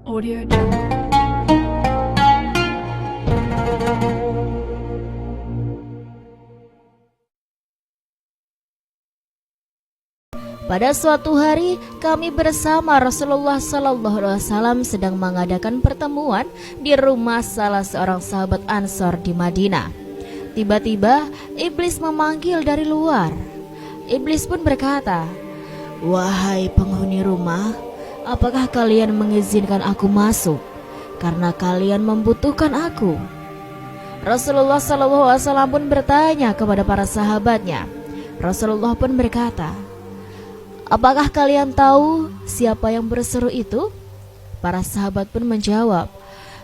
Audio Jungle. Pada suatu hari, kami bersama Rasulullah SAW sedang mengadakan pertemuan di rumah salah seorang sahabat Ansor di Madinah. Tiba-tiba, iblis memanggil dari luar. Iblis pun berkata, "Wahai penghuni rumah, apakah kalian mengizinkan aku masuk? Karena kalian membutuhkan aku." Rasulullah SAW pun bertanya kepada para sahabatnya. Rasulullah pun berkata, "Apakah kalian tahu siapa yang berseru itu?" Para sahabat pun menjawab,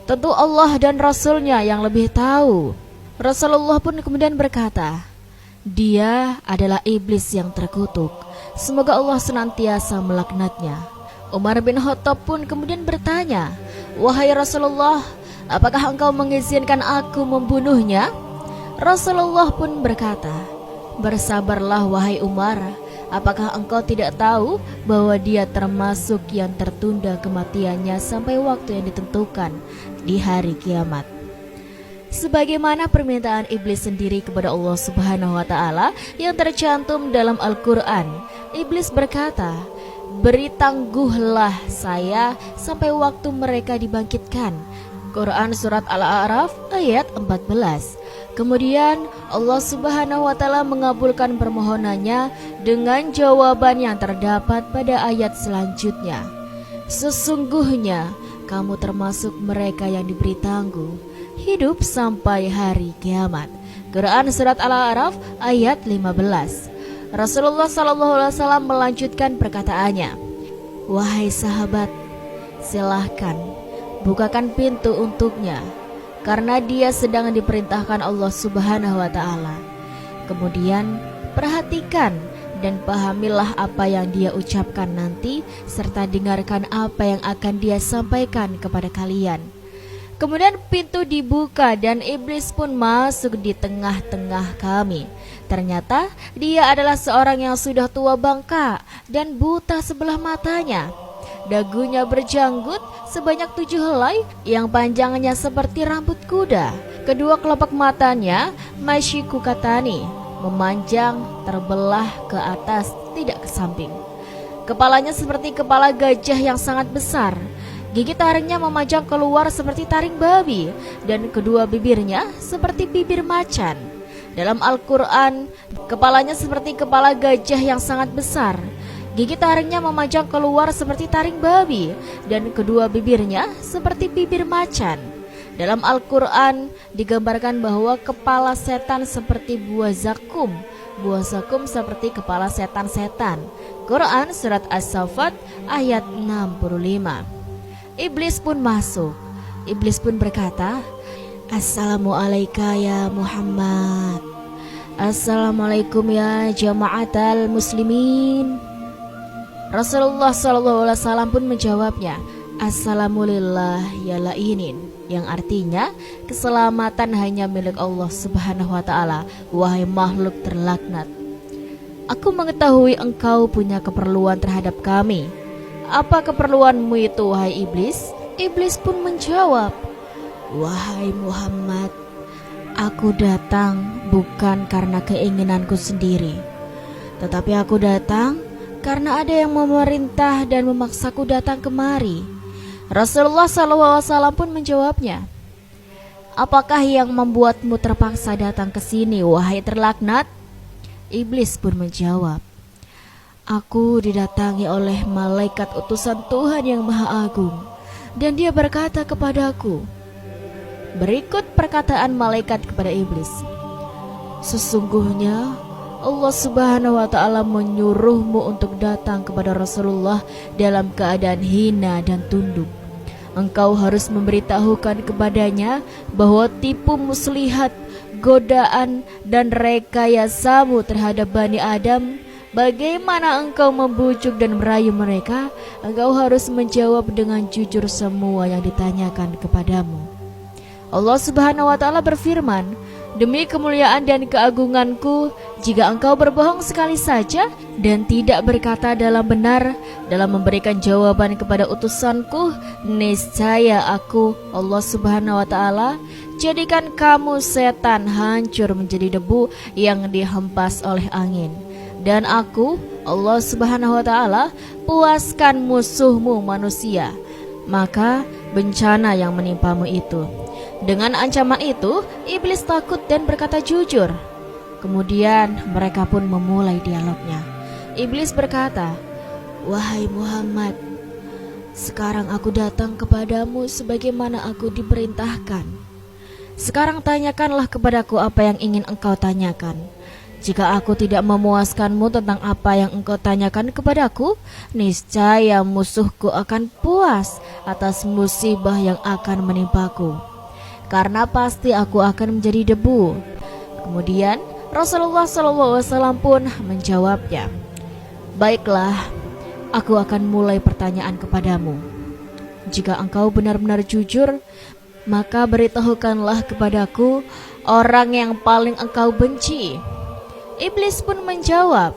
"Tentu Allah dan Rasulnya yang lebih tahu." Rasulullah pun kemudian berkata, "Dia adalah iblis yang terkutuk. Semoga Allah senantiasa melaknatnya." Umar bin Khattab pun kemudian bertanya, "Wahai Rasulullah, apakah engkau mengizinkan aku membunuhnya?" Rasulullah pun berkata, "Bersabarlah wahai Umar. Apakah engkau tidak tahu bahwa dia termasuk yang tertunda kematiannya sampai waktu yang ditentukan di hari kiamat?" Sebagaimana permintaan iblis sendiri kepada Allah Subhanahu wa taala yang tercantum dalam Al-Qur'an. Iblis berkata, "Beri tangguhlah saya sampai waktu mereka dibangkitkan." Quran surat Al-A'raf ayat 14. Kemudian Allah Subhanahu wa taala mengabulkan permohonannya dengan jawaban yang terdapat pada ayat selanjutnya. "Sesungguhnya kamu termasuk mereka yang diberi tangguh hidup sampai hari kiamat." Quran surat Al-A'raf ayat 15. Rasulullah SAW melanjutkan perkataannya, "Wahai sahabat, silahkan bukakan pintu untuknya, karena dia sedang diperintahkan Allah Subhanahu wa taala. Kemudian perhatikan dan pahamilah apa yang dia ucapkan nanti, serta dengarkan apa yang akan dia sampaikan kepada kalian." Kemudian pintu dibuka dan iblis pun masuk di tengah-tengah kami. Ternyata dia adalah seorang yang sudah tua bangka dan buta sebelah matanya. Dagunya berjanggut sebanyak 7 helai yang panjangnya seperti rambut kuda. Kedua kelopak matanya masyikukatani, memanjang terbelah ke atas, tidak ke samping. Kepalanya seperti kepala gajah yang sangat besar. Gigi taringnya memanjang keluar seperti taring babi, dan kedua bibirnya seperti bibir macan. Dalam Al-Quran, kepalanya seperti kepala gajah yang sangat besar. Gigi taringnya memanjang keluar seperti taring babi, dan kedua bibirnya seperti bibir macan. Dalam Al-Quran digambarkan bahwa kepala setan seperti buah zakum seperti kepala setan-setan. Quran surat As-Saffat ayat 65. Iblis pun masuk. Iblis pun berkata, "Assalamualaikum ya Muhammad. Assalamualaikum ya jama'atal muslimin." Rasulullah SAW pun menjawabnya, "Assalamulillah ya lainin," yang artinya keselamatan hanya milik Allah Subhanahu wa taala, wahai makhluk terlaknat. "Aku mengetahui engkau punya keperluan terhadap kami. Apa keperluanmu itu, wahai iblis?" Iblis pun menjawab, "Wahai Muhammad, aku datang bukan karena keinginanku sendiri, tetapi aku datang karena ada yang memerintah dan memaksaku datang kemari." Rasulullah SAW pun menjawabnya, "Apakah yang membuatmu terpaksa datang ke sini, wahai terlaknat?" Iblis pun menjawab, "Aku didatangi oleh malaikat utusan Tuhan yang Maha Agung, dan dia berkata kepadaku." Berikut perkataan malaikat kepada iblis, "Sesungguhnya Allah Subhanahu wa taala menyuruhmu untuk datang kepada Rasulullah dalam keadaan hina dan tunduk. Engkau harus memberitahukan kepadanya bahwa tipu muslihat, godaan dan rekayasamu terhadap Bani Adam, bagaimana engkau membujuk dan merayu mereka, engkau harus menjawab dengan jujur semua yang ditanyakan kepadamu." Allah Subhanahu wa taala berfirman, Demi kemuliaan dan keagunganku, jika engkau berbohong sekali saja dan tidak berkata dalam benar dalam memberikan jawaban kepada utusanku, niscaya aku, Allah Subhanahu wa Ta'ala, jadikan kamu setan hancur menjadi debu yang dihempas oleh angin. Dan aku, Allah Subhanahu wa Ta'ala, puaskan musuhmu manusia. Maka bencana yang menimpamu itu. Dengan ancaman itu, iblis takut dan berkata jujur. Kemudian mereka pun memulai dialognya. Iblis berkata, "Wahai Muhammad, sekarang aku datang kepadamu sebagaimana aku diperintahkan. Sekarang tanyakanlah kepadaku apa yang ingin engkau tanyakan. Jika aku tidak memuaskanmu tentang apa yang engkau tanyakan kepadaku, niscaya musuhku akan puas atas musibah yang akan menimpaku. Karena pasti aku akan menjadi debu." Kemudian Rasulullah SAW pun menjawabnya, "Baiklah, aku akan mulai pertanyaan kepadamu. Jika engkau benar-benar jujur, maka beritahukanlah kepadaku orang yang paling engkau benci." Iblis pun menjawab,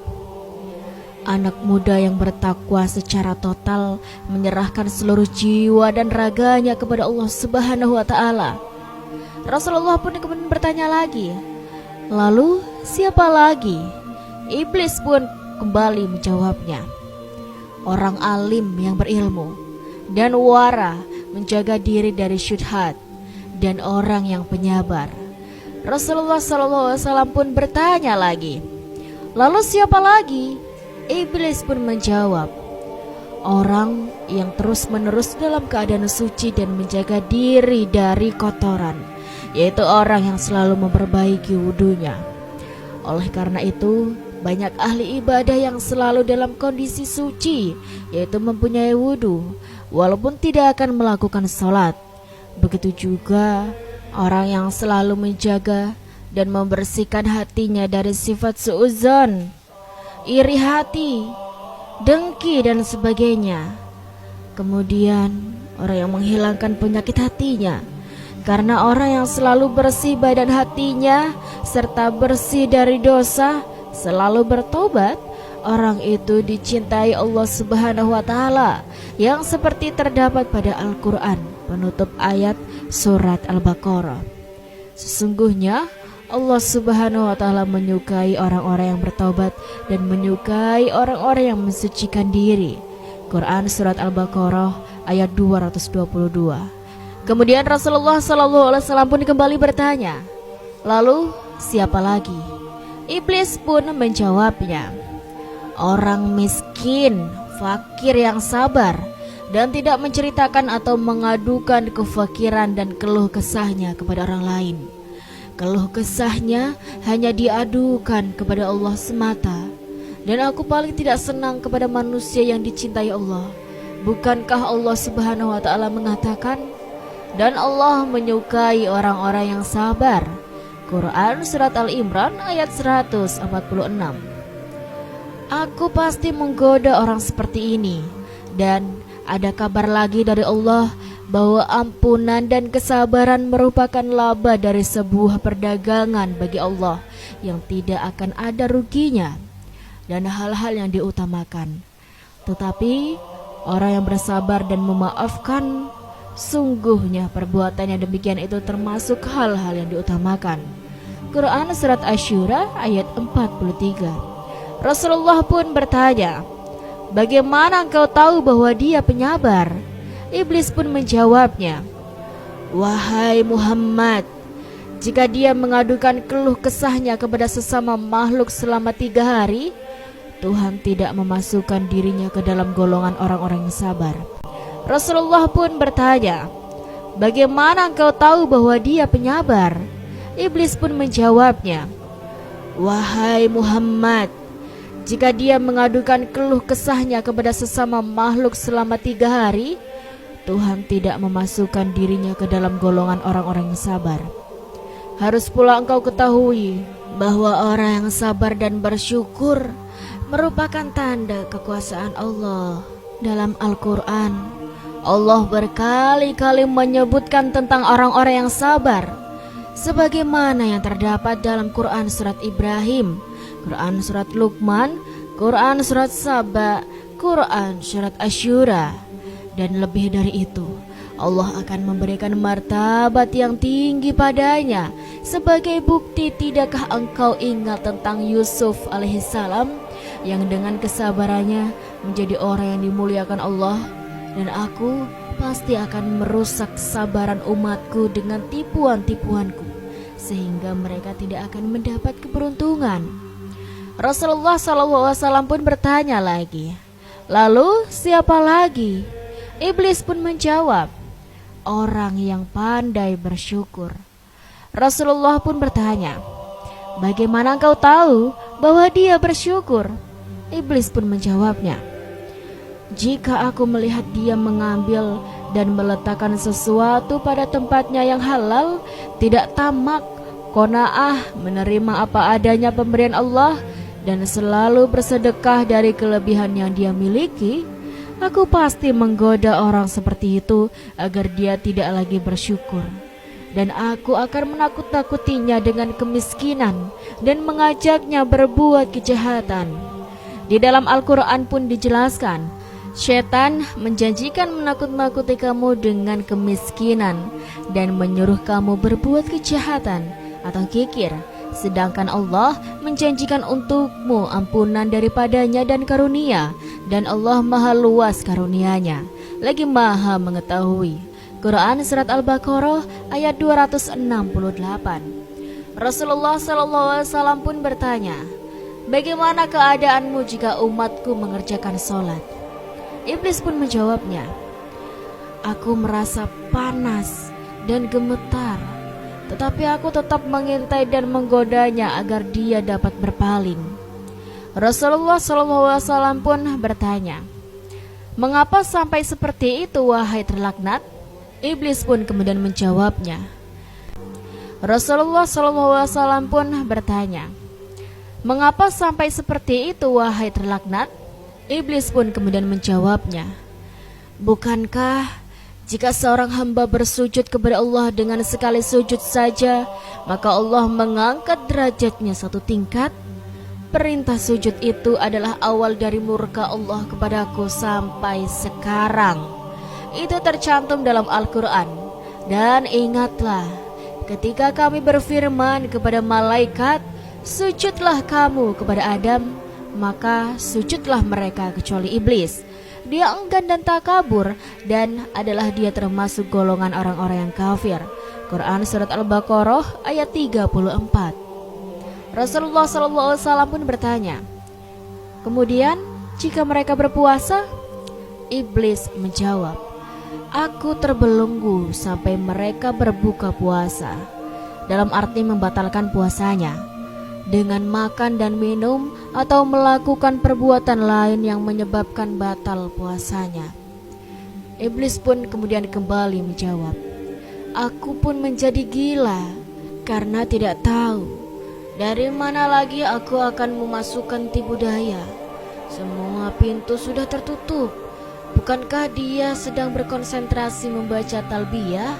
"Anak muda yang bertakwa secara total, menyerahkan seluruh jiwa dan raganya kepada Allah Subhanahu wa Ta'ala." Rasulullah pun kemudian bertanya lagi, "Lalu siapa lagi?" Iblis pun kembali menjawabnya, "Orang alim yang berilmu dan wara, menjaga diri dari syubhat, dan orang yang penyabar." Rasulullah SAW pun bertanya lagi, "Lalu siapa lagi?" Iblis pun menjawab, "Orang yang terus-menerus dalam keadaan suci dan menjaga diri dari kotoran, yaitu orang yang selalu memperbaiki wudunya." Oleh karena itu, banyak ahli ibadah yang selalu dalam kondisi suci, yaitu mempunyai wudu, walaupun tidak akan melakukan sholat. Begitu juga orang yang selalu menjaga dan membersihkan hatinya dari sifat suudzon, iri hati, dengki dan sebagainya. Kemudian orang yang menghilangkan penyakit hatinya, karena orang yang selalu bersih badan hatinya serta bersih dari dosa, selalu bertobat, orang itu dicintai Allah Subhanahu wa Ta'ala, yang seperti terdapat pada Al-Quran penutup ayat surat Al-Baqarah. Sesungguhnya Allah Subhanahu wa Ta'ala menyukai orang-orang yang bertobat dan menyukai orang-orang yang mensucikan diri. Quran surat Al-Baqarah ayat 222. Kemudian Rasulullah SAW pun kembali bertanya, "Lalu siapa lagi?" Iblis pun menjawabnya, "Orang miskin, fakir yang sabar dan tidak menceritakan atau mengadukan kefakiran dan keluh kesahnya kepada orang lain. Keluh kesahnya hanya diadukan kepada Allah semata. Dan aku paling tidak senang kepada manusia yang dicintai Allah. Bukankah Allah Subhanahu wa Ta'ala mengatakan, dan Allah menyukai orang-orang yang sabar?" Quran surat Al-Imran ayat 146. Aku pasti menggoda orang seperti ini, dan ada kabar lagi dari Allah bahwa ampunan dan kesabaran merupakan laba dari sebuah perdagangan bagi Allah yang tidak akan ada ruginya dan hal-hal yang diutamakan. Tetapi orang yang bersabar dan memaafkan, sungguhnya perbuatan yang demikian itu termasuk hal-hal yang diutamakan. Quran surat Asy-Syura ayat 43. Rasulullah pun bertanya, "Bagaimana engkau tahu bahwa dia penyabar?" Iblis pun menjawabnya, "Wahai Muhammad, jika dia mengadukan keluh kesahnya kepada sesama makhluk selama 3 hari, Tuhan tidak memasukkan dirinya ke dalam golongan orang-orang yang sabar." Rasulullah pun bertanya, "Bagaimana engkau tahu bahwa dia penyabar?" Iblis pun menjawabnya, "Wahai Muhammad, jika dia mengadukan keluh kesahnya kepada sesama makhluk selama 3 hari, Tuhan tidak memasukkan dirinya ke dalam golongan orang-orang yang sabar." Harus pula engkau ketahui bahwa orang yang sabar dan bersyukur merupakan tanda kekuasaan Allah. Dalam Al-Quran, Allah berkali-kali menyebutkan tentang orang-orang yang sabar, sebagaimana yang terdapat dalam Quran surat Ibrahim, Quran surat Luqman, Quran surat Saba, Quran surat Asyura. Dan lebih dari itu, Allah akan memberikan martabat yang tinggi padanya. Sebagai bukti, tidakkah engkau ingat tentang Yusuf alaihissalam yang dengan kesabarannya menjadi orang yang dimuliakan Allah? Dan aku pasti akan merusak kesabaran umatku dengan tipuan-tipuanku, sehingga mereka tidak akan mendapat keberuntungan. Rasulullah SAW pun bertanya lagi, lalu siapa lagi? Iblis pun menjawab, orang yang pandai bersyukur. Rasulullah pun bertanya, bagaimana engkau tahu bahwa dia bersyukur? Iblis pun menjawabnya, jika aku melihat dia mengambil dan meletakkan sesuatu pada tempatnya yang halal, tidak tamak, qanaah, menerima apa adanya pemberian Allah, dan selalu bersedekah dari kelebihan yang dia miliki, aku pasti menggoda orang seperti itu agar dia tidak lagi bersyukur. Dan aku akan menakut-nakutinya dengan kemiskinan dan mengajaknya berbuat kejahatan. Di dalam Al-Quran pun dijelaskan, syaitan menjanjikan menakut-nakuti kamu dengan kemiskinan dan menyuruh kamu berbuat kejahatan atau kikir. Sedangkan Allah menjanjikan untukmu ampunan daripadanya dan karunia. Dan Allah maha luas karunianya, lagi maha mengetahui. Quran surat Al-Baqarah ayat 268. Rasulullah SAW pun bertanya, bagaimana keadaanmu jika umatku mengerjakan sholat? Iblis pun menjawabnya, aku merasa panas dan gemetar, tetapi aku tetap mengintai dan menggodanya agar dia dapat berpaling. Rasulullah SAW pun bertanya, mengapa sampai seperti itu wahai terlaknat? Iblis pun kemudian menjawabnya. Rasulullah SAW pun bertanya, mengapa sampai seperti itu wahai terlaknat? Iblis pun kemudian menjawabnya, bukankah jika seorang hamba bersujud kepada Allah dengan sekali sujud saja, maka Allah mengangkat derajatnya satu tingkat? Perintah sujud itu adalah awal dari murka Allah kepadaku sampai sekarang. Itu tercantum dalam Al-Quran. Dan ingatlah, ketika kami berfirman kepada malaikat, sujudlah kamu kepada Adam, maka sujudlah mereka kecuali iblis. Dia enggan dan takabur, dan adalah dia termasuk golongan orang-orang yang kafir. Quran surat Al-Baqarah ayat 34. Rasulullah SAW pun bertanya, kemudian jika mereka berpuasa? Iblis menjawab, aku terbelenggu sampai mereka berbuka puasa, dalam arti membatalkan puasanya dengan makan dan minum atau melakukan perbuatan lain yang menyebabkan batal puasanya. Iblis pun kemudian kembali menjawab, aku pun menjadi gila karena tidak tahu dari mana lagi aku akan memasukkan tipu daya. Semua pintu sudah tertutup. Bukankah dia sedang berkonsentrasi membaca talbiyah?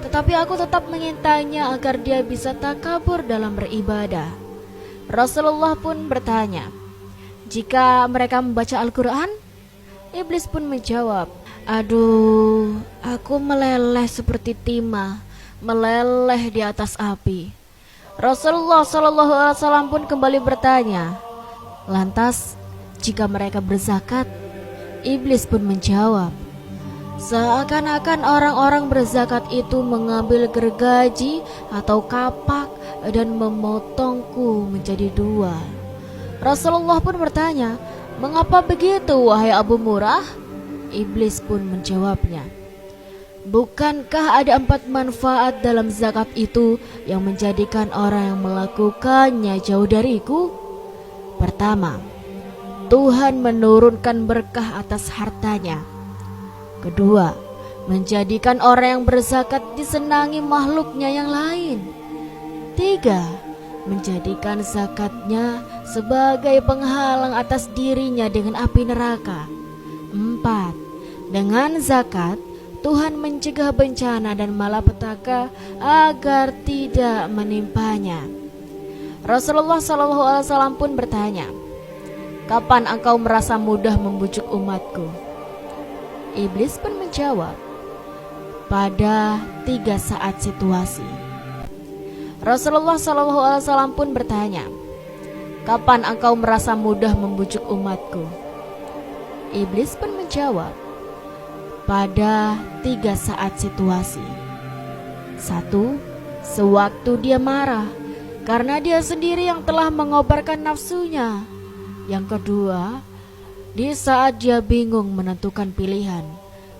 Tetapi aku tetap mengintainya agar dia bisa takabur dalam beribadah. Rasulullah pun bertanya, jika mereka membaca Al-Quran? Iblis pun menjawab, aduh, aku meleleh seperti timah, meleleh di atas api. Rasulullah SAW pun kembali bertanya, lantas jika mereka berzakat? Iblis pun menjawab, seakan-akan orang-orang berzakat itu mengambil gergaji atau kapak dan memotongku menjadi dua. Rasulullah pun bertanya, mengapa begitu wahai Abu Murrah? Iblis pun menjawabnya, bukankah ada 4 manfaat dalam zakat itu yang menjadikan orang yang melakukannya jauh dariku? Pertama, Tuhan menurunkan berkah atas hartanya. Kedua, menjadikan orang yang berzakat disenangi makhluknya yang lain. 3, menjadikan zakatnya sebagai penghalang atas dirinya dengan api neraka. 4, dengan zakat Tuhan mencegah bencana dan malapetaka agar tidak menimpanya. Rasulullah SAW pun bertanya, "Kapan engkau merasa mudah membujuk umatku?" Iblis pun menjawab, "Pada 3 saat situasi." Rasulullah SAW pun bertanya, "Kapan engkau merasa mudah membujuk umatku?" Iblis pun menjawab, "Pada 3 saat situasi. 1. Sewaktu dia marah karena dia sendiri yang telah mengobarkan nafsunya. Yang kedua, di saat dia bingung menentukan pilihan.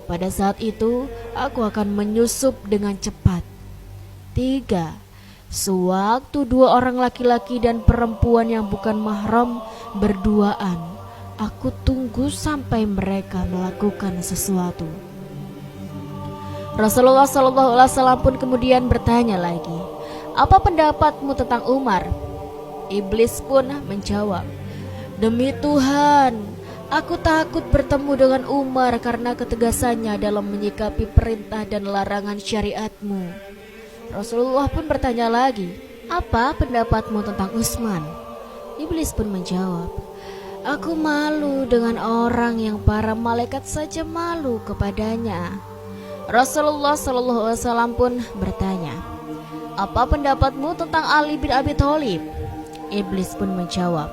Pada saat itu aku akan menyusup dengan cepat. 3. Sewaktu 2 orang laki-laki dan perempuan yang bukan mahram berduaan, aku tunggu sampai mereka melakukan sesuatu." Rasulullah SAW pun kemudian bertanya lagi, "Apa pendapatmu tentang Umar?" Iblis pun menjawab, "Demi Tuhan, aku takut bertemu dengan Umar karena ketegasannya dalam menyikapi perintah dan larangan syariatmu." Rasulullah pun bertanya lagi, "Apa pendapatmu tentang Utsman?" Iblis pun menjawab, "Aku malu dengan orang yang para malaikat saja malu kepadanya." Rasulullah SAW pun bertanya, "Apa pendapatmu tentang Ali bin Abi Thalib?" Iblis pun menjawab,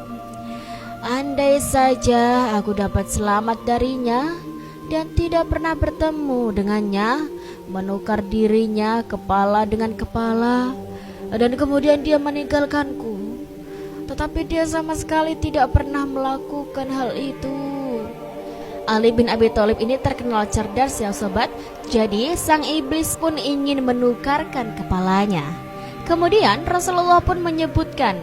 "Andai saja aku dapat selamat darinya dan tidak pernah bertemu dengannya, menukar dirinya kepala dengan kepala, dan kemudian dia meninggalkanku. Tetapi dia sama sekali tidak pernah melakukan hal itu." Ali bin Abi Thalib ini terkenal cerdas ya sobat. Jadi sang iblis pun ingin menukarkan kepalanya. Kemudian Rasulullah pun menyebutkan,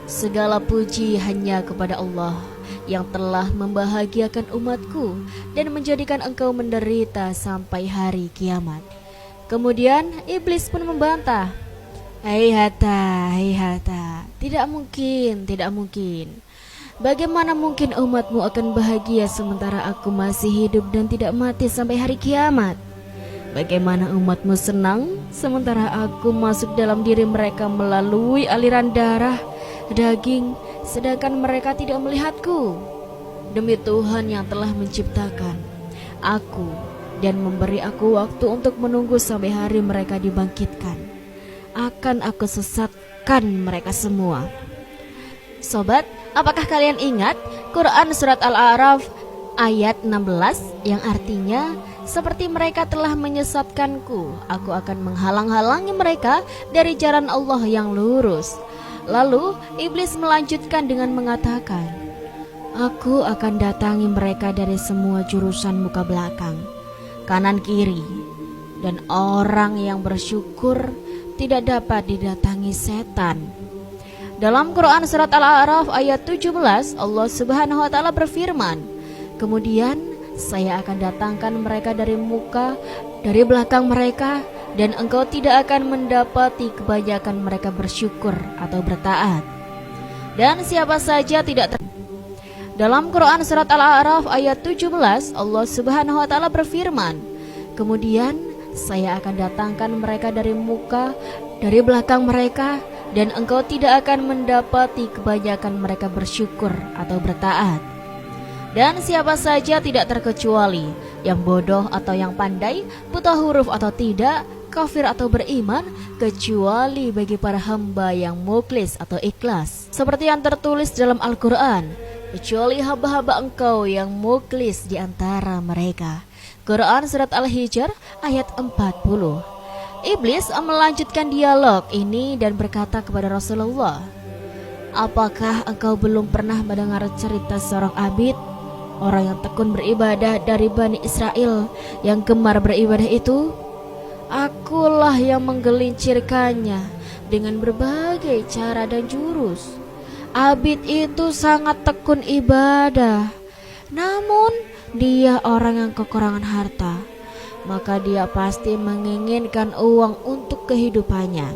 "Segala puji hanya kepada Allah yang telah membahagiakan umatku dan menjadikan engkau menderita sampai hari kiamat." Kemudian iblis pun membantah, Heihata, tidak mungkin. Bagaimana mungkin umatmu akan bahagia sementara aku masih hidup dan tidak mati sampai hari kiamat? Bagaimana umatmu senang sementara aku masuk dalam diri mereka melalui aliran darah, daging, sedangkan mereka tidak melihatku? Demi Tuhan yang telah menciptakan aku dan memberi aku waktu untuk menunggu sampai hari mereka dibangkitkan, akan aku sesatkan mereka semua. Sobat, apakah kalian ingat Quran Surat Al-A'raf ayat 16 yang artinya, "Seperti mereka telah menyesatkanku, aku akan menghalang-halangi mereka dari jalan Allah yang lurus." Lalu iblis melanjutkan dengan mengatakan, "Aku akan datangi mereka dari semua jurusan muka belakang, kanan kiri, dan orang yang bersyukur tidak dapat didatangi setan." Dalam Quran Surat Al-A'raf ayat 17, Allah Subhanahu wa Ta'ala berfirman, "Kemudian saya akan datangkan mereka dari muka, dari belakang mereka, dan engkau tidak akan mendapati kebanyakan mereka bersyukur atau bertaat. Dan siapa saja tidak Dalam Quran Surat Al-A'raf ayat 17, Allah Subhanahu wa Ta'ala berfirman, "Kemudian saya akan datangkan mereka dari muka, dari belakang mereka, dan engkau tidak akan mendapati kebanyakan mereka bersyukur atau bertaat. Dan siapa saja tidak terkecuali yang bodoh atau yang pandai, buta huruf atau tidak, kafir atau beriman, kecuali bagi para hamba yang mukhlis atau ikhlas, seperti yang tertulis dalam Al-Quran, kecuali hamba-hamba engkau yang mukhlis di antara mereka." Quran Surat Al-Hijr ayat 40. Iblis melanjutkan dialog ini dan berkata kepada Rasulullah, "Apakah engkau belum pernah mendengar cerita seorang abid, orang yang tekun beribadah dari Bani Israel, yang gemar beribadah itu? Akulah yang menggelincirkannya dengan berbagai cara dan jurus. Abid itu sangat tekun ibadah, namun dia orang yang kekurangan harta, maka dia pasti menginginkan uang untuk kehidupannya."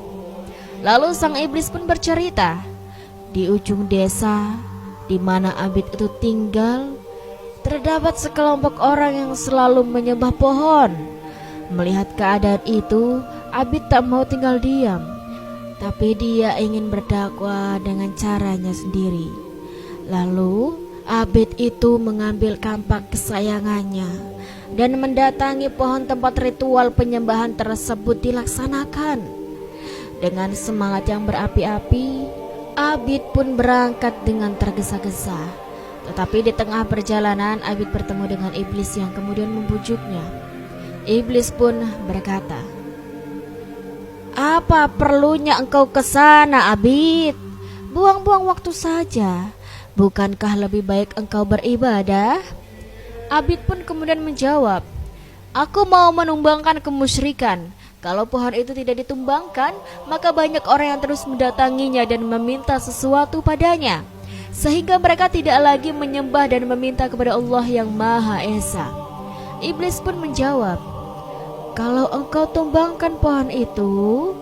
Lalu sang iblis pun bercerita, di ujung desa di mana abid itu tinggal, terdapat sekelompok orang yang selalu menyembah pohon. Melihat keadaan itu, Abid tak mau tinggal diam, tapi dia ingin berdakwah dengan caranya sendiri. Lalu Abid itu mengambil kampak kesayangannya dan mendatangi pohon tempat ritual penyembahan tersebut dilaksanakan. Dengan semangat yang berapi-api, Abid pun berangkat dengan tergesa-gesa. Tetapi di tengah perjalanan, Abid bertemu dengan iblis yang kemudian membujuknya. Iblis pun berkata, "Apa perlunya engkau ke sana, Abid? Buang-buang waktu saja. Bukankah lebih baik engkau beribadah?" Abid pun kemudian menjawab, "Aku mau menumbangkan kemusyrikan. Kalau pohon itu tidak ditumbangkan, maka banyak orang yang terus mendatanginya dan meminta sesuatu padanya, sehingga mereka tidak lagi menyembah dan meminta kepada Allah yang Maha Esa." Iblis pun menjawab, "Kalau engkau tumbangkan pohon itu,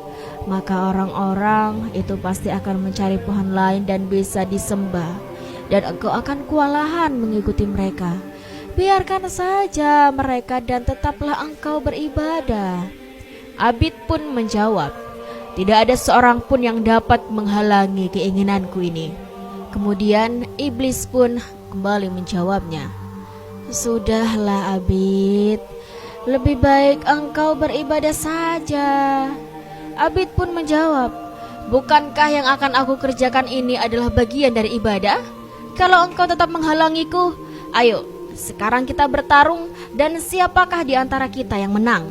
maka orang-orang itu pasti akan mencari pohon lain dan bisa disembah, dan engkau akan kewalahan mengikuti mereka. Biarkan saja mereka dan tetaplah engkau beribadah." Abid pun menjawab, "Tidak ada seorang pun yang dapat menghalangi keinginanku ini." Kemudian iblis pun kembali menjawabnya, "Sudahlah Abid, lebih baik engkau beribadah saja." Abid pun menjawab, "Bukankah yang akan aku kerjakan ini adalah bagian dari ibadah? Kalau engkau tetap menghalangiku, ayo sekarang kita bertarung dan siapakah di antara kita yang menang?"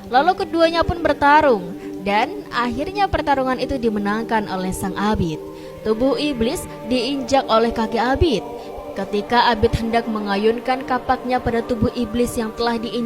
Lalu keduanya pun bertarung dan akhirnya pertarungan itu dimenangkan oleh sang Abid. Tubuh iblis diinjak oleh kaki Abid. Ketika Abid hendak mengayunkan kapaknya pada tubuh iblis yang telah diinjak,